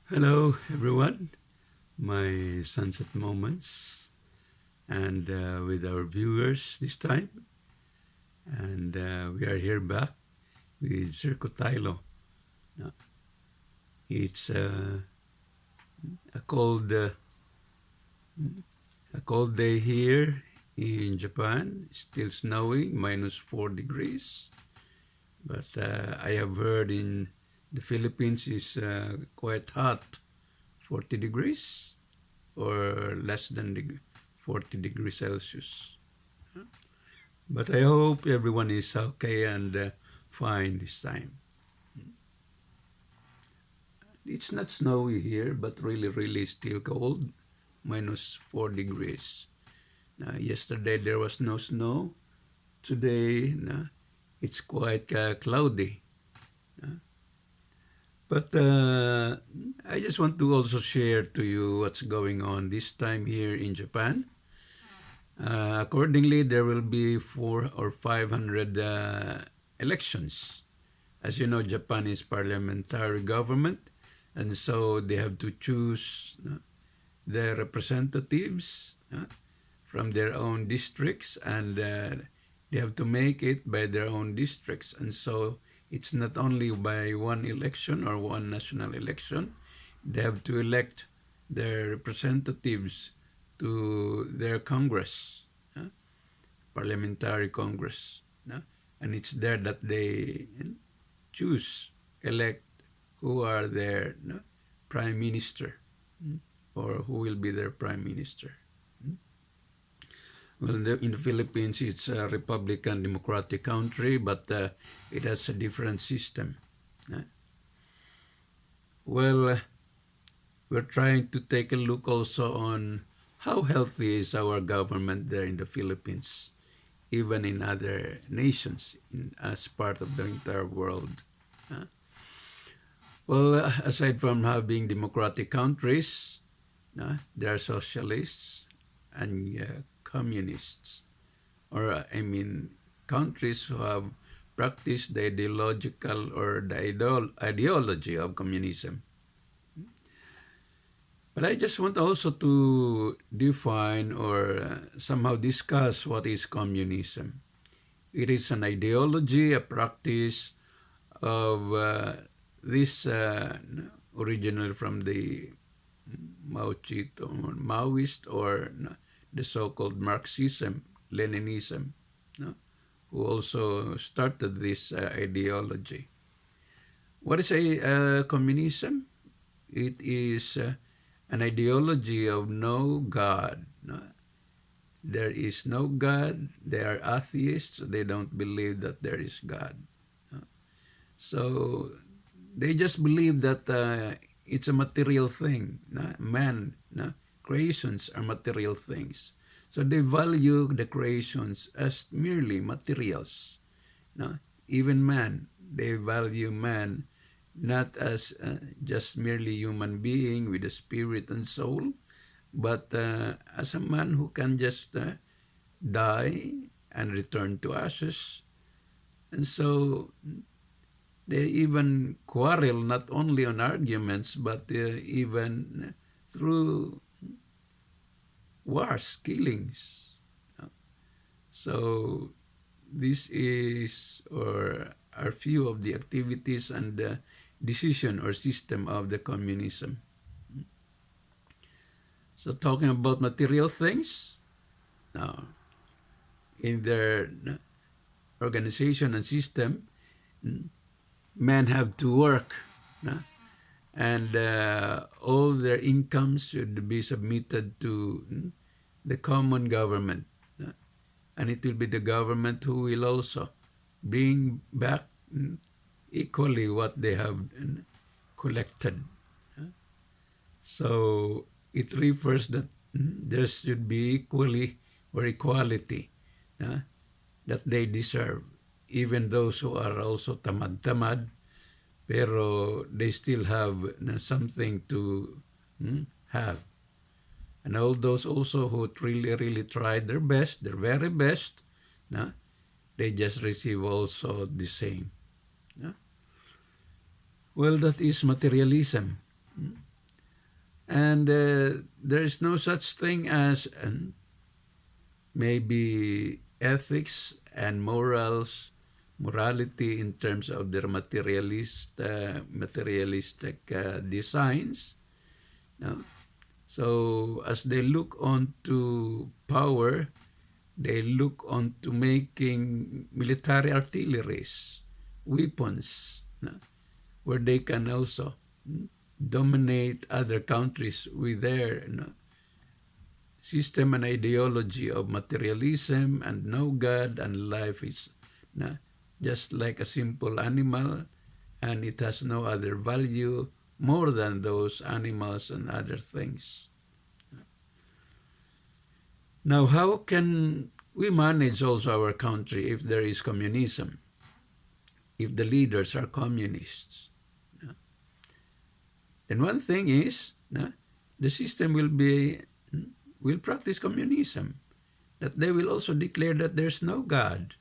Hello, everyone. My sunset moments, and with our viewers this time. And we are here back with Sir Cotailo. Now, it's a cold, uh, a cold day here in Japan. Still snowing, -4 degrees. But I have heard in the Philippines is quite hot, 40 degrees or less than 40 degrees Celsius. But I hope everyone is okay and fine this time. It's not snowy here, but really still cold, -4 degrees. Yesterday there was no snow. Today it's quite cloudy. But I just want to also share to you what's going on this time here in Japan. Accordingly, there will be 400 or 500 elections. As you know, Japan is parliamentary government, and so they have to choose their representatives from their own districts, and they have to make it by their own districts. And so it's not only by one election or one national election. They have to elect their representatives to their Congress, parliamentary Congress. And it's there that they choose, elect who are their prime minister or who will be their prime minister. Well, in the Philippines, it's a Republican democratic country, but it has a different system. Well, we're trying to take a look also on how healthy is our government there in the Philippines, even in other nations as part of the entire world. Well, aside from having democratic countries, there are socialists and communists, or countries who have practiced the ideological or the ideology of communism. But I just want also to define or somehow discuss what is communism. It is an ideology, a practice of this originally from the Maoist or the so-called Marxism, Leninism, who also started this ideology. What is a communism? It is an ideology of no God. There is no God. They are atheists. They don't believe that there is God. So they just believe that it's a material thing. Man, creations are material things. So they value the creations as merely materials. Even man, they value man not as just merely human being with a spirit and soul, but as a man who can just die and return to ashes. And so they even quarrel not only on arguments, but even through wars, killings. So this is or are few of the activities and decision or system of the communism. So talking about material things, now in their organization and system, men have to work, and all their incomes should be submitted to the common government, and it will be the government who will also bring back equally what they have collected. So it refers that there should be equally or equality that they deserve, even those who are also tamad-tamad, pero they still have something to have. And all those also who really tried their best, their very best, they just receive also the same. Well, that is materialism. And there is no such thing as maybe ethics and morality in terms of their materialistic designs. No? So as they look on to power, they look on to making military artilleries, weapons, no? Where they can also dominate other countries with their system and ideology of materialism and no God, and life is just like a simple animal, and it has no other value more than those animals and other things. Now, how can we manage also our country if there is communism, if the leaders are communists? Then one thing is, the system will practice communism, that they will also declare that there's no God.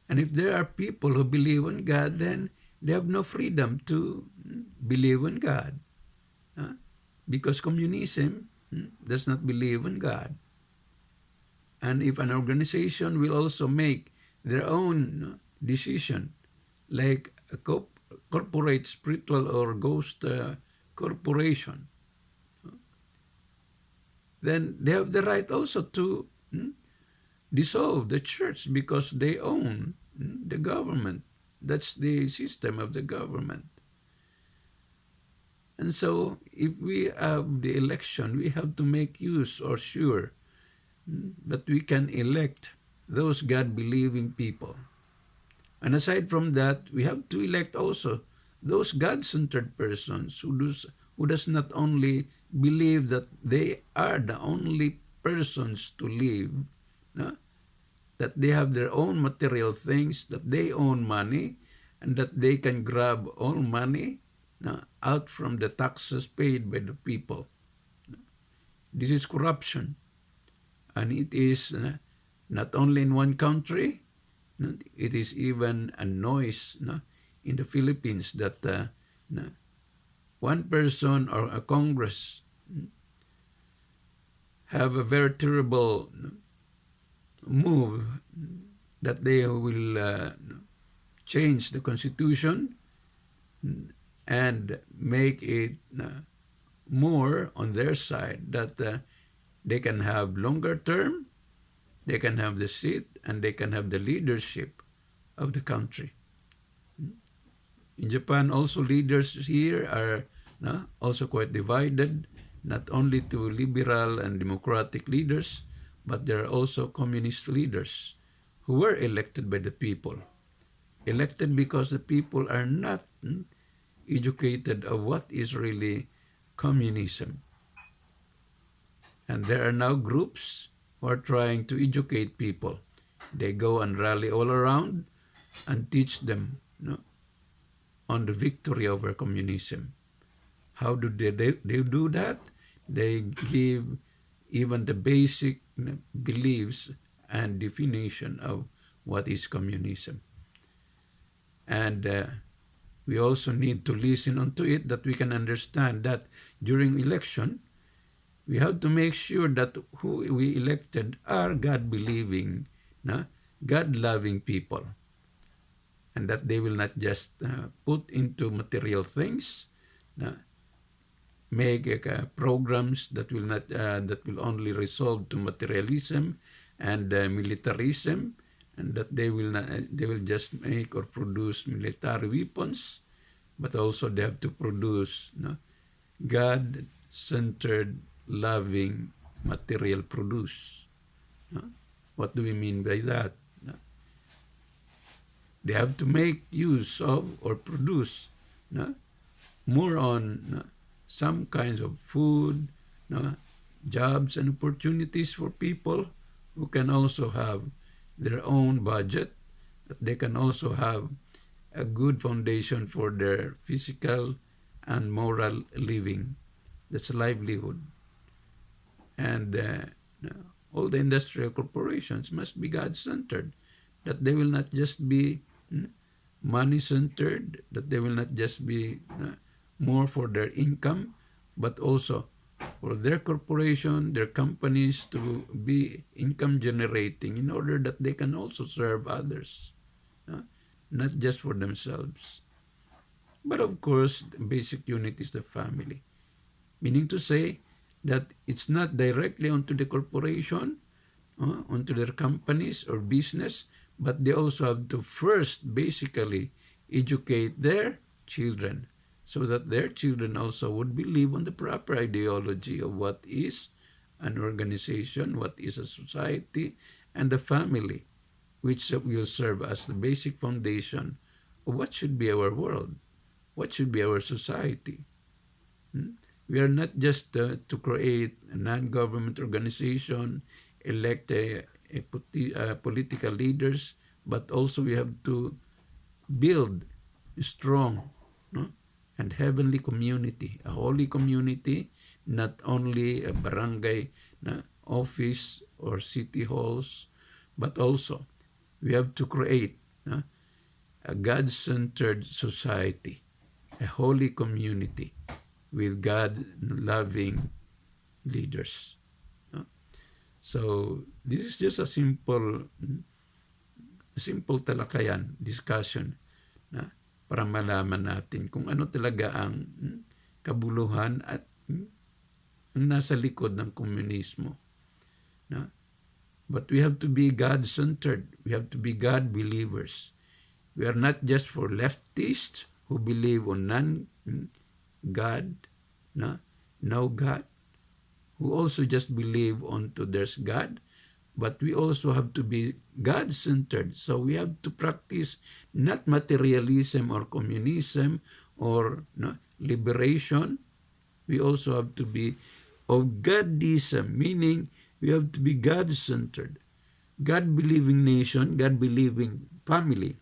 And if there are people who believe in God, then they have no freedom to believe in God. Because communism does not believe in God. And if an organization will also make their own decision, like a corporate spiritual or ghost corporation, then they have the right also to dissolve the church because they own the government. That's the system of the government. And so if we have the election, we have to make use or sure that we can elect those God-believing people. And aside from that, we have to elect also those God-centered persons who does not only believe that they are the only persons to live, that they have their own material things, that they own money, and that they can grab all money out from the taxes paid by the people. This is corruption. And it is not only in one country, it is even a noise in the Philippines that one person or a Congress have a very terrible move that they will change the Constitution and make it more on their side, that they can have longer term, they can have the seat, and they can have the leadership of the country. In Japan, also leaders here are also quite divided, not only to liberal and democratic leaders, but there are also communist leaders who were elected by the people. Elected because the people are not educated of what is really communism. And there are now groups who are trying to educate people. They go and rally all around and teach them on the victory over communism. How do they do that? They give even the basic beliefs and definition of what is communism. And we also need to listen unto it, that we can understand that during election, we have to make sure that who we elected are God-believing, God-loving people. And that they will not just put into material things, make programs that will only resolve to materialism and militarism, and that they will just make or produce military weapons, but also they have to produce God-centered, loving material produce. What do we mean by that? They have to make use of or produce more on some kinds of food, jobs and opportunities for people who can also have their own budget, that they can also have a good foundation for their physical and moral living. That's livelihood. And all the industrial corporations must be God-centered, that they will not just be money-centered, that they will not just be more for their income, but also for their corporation, their companies to be income generating in order that they can also serve others, not just for themselves. But of course, the basic unit is the family. Meaning to say that it's not directly onto the corporation, onto their companies or business, but they also have to first basically educate their children so that their children also would believe on the proper ideology of what is an organization, what is a society, and a family, which will serve as the basic foundation of what should be our world, what should be our society. We are not just to create a non-government organization, elect political leaders, but also we have to build a strong, no, and heavenly community, a holy community, not only a barangay office or city halls, but also we have to create a God-centered society, a holy community with God-loving leaders. So this is just a simple talakayan, discussion para malaman natin kung ano talaga ang kabuluhan at ang nasa likod ng komunismo. But we have to be God-centered. We have to be God-believers. We are not just for leftists who believe on non-God, no God, who also just believe onto there's God, but we also have to be God-centered. So we have to practice not materialism or communism or liberation. We also have to be of Godism, meaning we have to be God-centered. God-believing nation, God-believing family,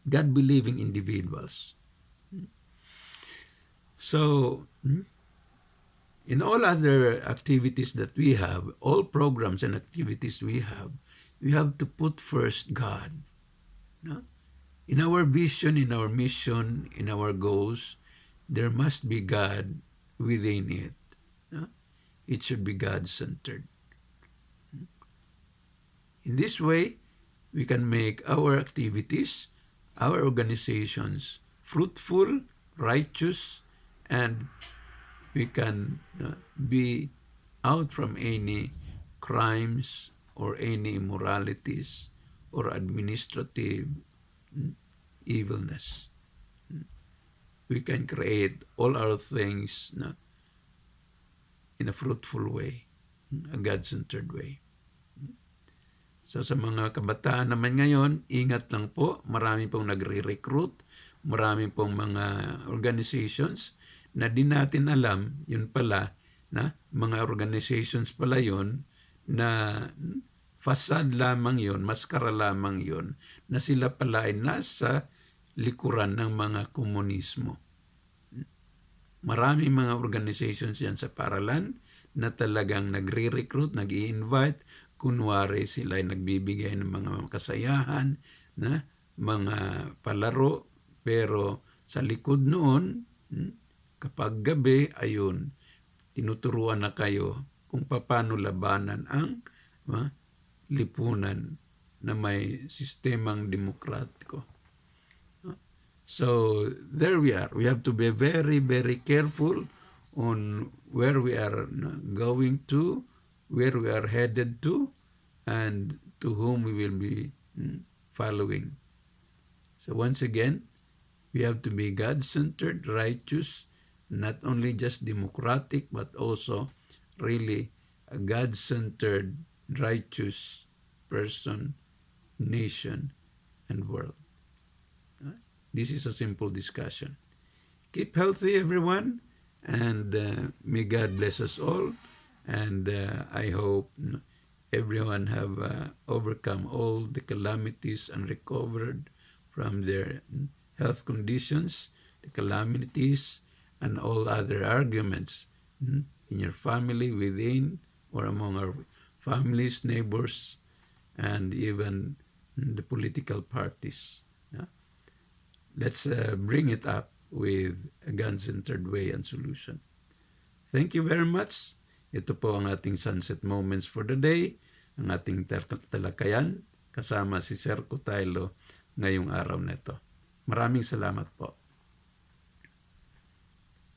God-believing individuals. So, in all other activities that we have, all programs and activities we have to put first God. In our vision, in our mission, in our goals, there must be God within it. It should be God-centered. In this way, we can make our activities, our organizations fruitful, righteous, and we can be out from any crimes or any immoralities or administrative evilness. We can create all our things in a fruitful way, a God-centered way. So sa mga kabataan naman ngayon, ingat lang po. Marami pong nagre-recruit, marami pong mga organizations na di natin alam, yun pala, mga organizations pala yun na fasad lamang yun, maskara lamang yun, na sila pala ay nasa likuran ng mga komunismo. Marami mga organizations yan sa paralan na talagang nagre-recruit, nag-i-invite, kunwari sila ay nagbibigay ng mga kasayahan, mga palaro, pero sa likod noon, kapag gabi, ayun, tinuturuan na kayo kung paano labanan ang lipunan na may sistemang demokratiko. So there we are. We have to be very, very careful on where we are going to, where we are headed to, and to whom we will be following. So once again, we have to be God-centered, righteous, not only just democratic, but also really a God-centered, righteous person, nation, and world. This is a simple discussion. Keep healthy, everyone, and may God bless us all. And I hope everyone have overcome all the calamities and recovered from their health conditions, the calamities, and all other arguments in your family, within, or among our families, neighbors, and even the political parties. Let's bring it up with a God-centered way and solution. Thank you very much. Ito po ang ating sunset moments for the day, ang ating talakayan kasama si Sir Kutaylo ngayong araw na ito. Maraming salamat po.